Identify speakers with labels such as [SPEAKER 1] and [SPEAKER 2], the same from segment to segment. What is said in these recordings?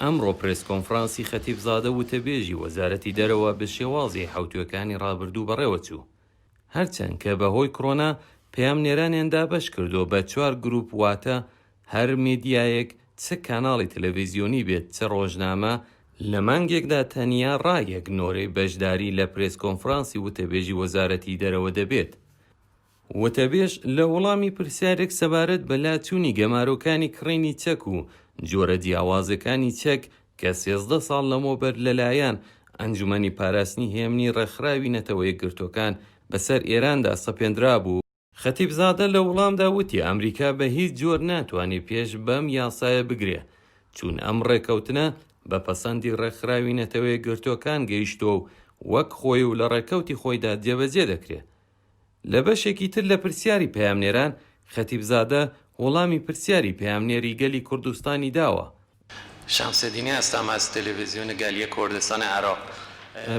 [SPEAKER 1] ئەمڕۆ پرێس کۆنفرانسی خەتیبزادە وتەبێژی وەزارەتی دەرەوە بە شێوازی حوتویەکانی ڕابردوو بەڕێوە چوو، هەرچەند کە بەهۆی کۆڕۆنا پەیام نێرانیان دابەش کردو بە 4 گروپ، واتە هەر میدیایەک چه کاناڵی تەلەڤیزیۆنی بێت چه ڕۆژنامە لە مانگێکدا تەنیا ڕایەک نۆرەی بەشداری لە پرێس کۆنفرانسی وتەبێژی وەزارەتی دەرەوە دەبێت. وتەبێژ لە وەڵامی پرسیارێک سەبارەت بە لاتوونی گەمارۆکانی کڕینی چەک و جۆرە جیاوازەکانی چەک کە 13 ساڵ لەمەوبەر لەلایەن ئەنجومەنی پاراستنی هێمنی ڕێکخراوی نەتەوە یەکگرتوەکان بەسەر ئێراندا سەپێنرا بوو. خەتیبزادە لە وەڵامدا وتی ئەمریکا بە هیچ جۆر ناتوانێت پێش بەم یاسایە بگرێ، چون ئەم ڕێکەوتنە بە پەسەندی ڕێکخراوی نەتەوە یەکگرتوەکان گەیشتووە و وەک خۆی و لە ڕێکەوتی خۆیدا جێبەجێ دەکرێت. لە بەشێکی تر لە پرسیاری پەیامنێران خەتیبزادە وەڵامی پرسیاری پەیامنێری گەلی کوردستانی داوە.
[SPEAKER 2] شەمسەدینی ئەستام از تلویزیۆن گەلیە کوردستانی عێراق.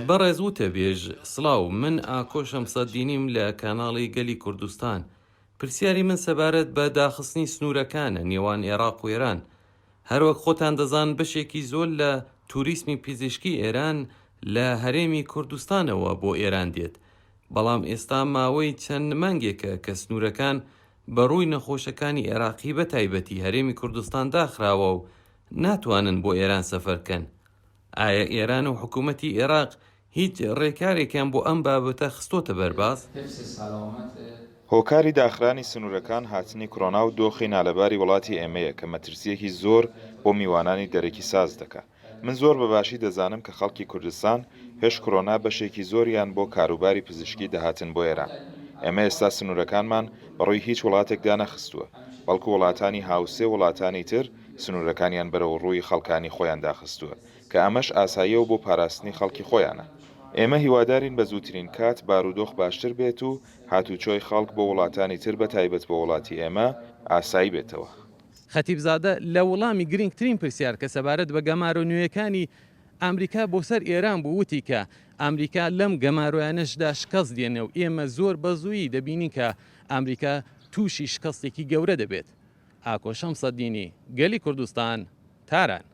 [SPEAKER 1] بەڕێز وتەبێژ سڵاو، من ئاکۆ شەمسەدینیم لە کاناڵی گەلی کوردستان. پرسیاری من سەبارەت بە داخستنی سنوورەکانە نێوان عێراق و ئێران. هەروەک خۆتان دەزان بەشێکی زۆر لە توریسمی پزیشکی ئێران لە هەرێمی کوردستانەوە بۆ ئێران دێت، بەڵام ئێستا ماوەی چەند مانگێکە کە سنوورەکان بەڕووی نەخۆشەکانی عێراقی بە تایبەتی هەرێمی کوردستان داخراوە و ناتوانن بۆ ئێران سەفەرکەن. ئایا ئێران و حکوومەتی عێراق هیچ ڕێکارێکیان بۆ ئەم بابەتە خستۆتە بەرباز؟
[SPEAKER 3] هۆکاری داخرانی سنوورەکان هاتنی کۆڕۆنا و دۆخی نالەباری وڵاتی ئێمەیە کە مەترسیەکی زۆر بۆ میوانانی دەرەکی ساز دەکات. من زۆر بەباشی دەزانم کە خەڵکی کوردستان پێش کۆڕۆنا بەشێکی زۆریان بۆ کاروباری پزیشکی دەهاتن بۆ ئێران. ئێمە ئێستا سنوورەکانمان بەڕووی هیچ وڵاتێکدا نەخستووە، بەڵکو وڵاتانی هاوسێ وڵاتانی تر سنوورەکانیان بەرەو ڕووی خەڵکانی خۆیان داخستووە کە ئەمەش ئاساییە و بۆ پاراستنی خەڵکی خۆیانە. ئێمە هیوادارین بە زووترین کات بارودۆخ باشتر بێت و هاتوچۆی خەڵک بۆ وڵاتانی تر بە تایبەت بە وڵاتی ئێمە ئاسایی بێتەوە.
[SPEAKER 1] خەتیبزادە لە وەڵامی گرنگترین پرسیار کە سەبارەت بە گەمارۆ نوێیەکانی ئەمریکا بۆ سەر ئێران بوو وتی کە ئەمریکا لەم گەمارۆیانەشدا شکەست دێنێ و ئێمە زۆر بەزوویی دەبینین کە ئەمریکا تووشی شکەستێکی گەورە دەبێت. ئاکۆ شەمسەدینی گەلی کوردستان، تاران.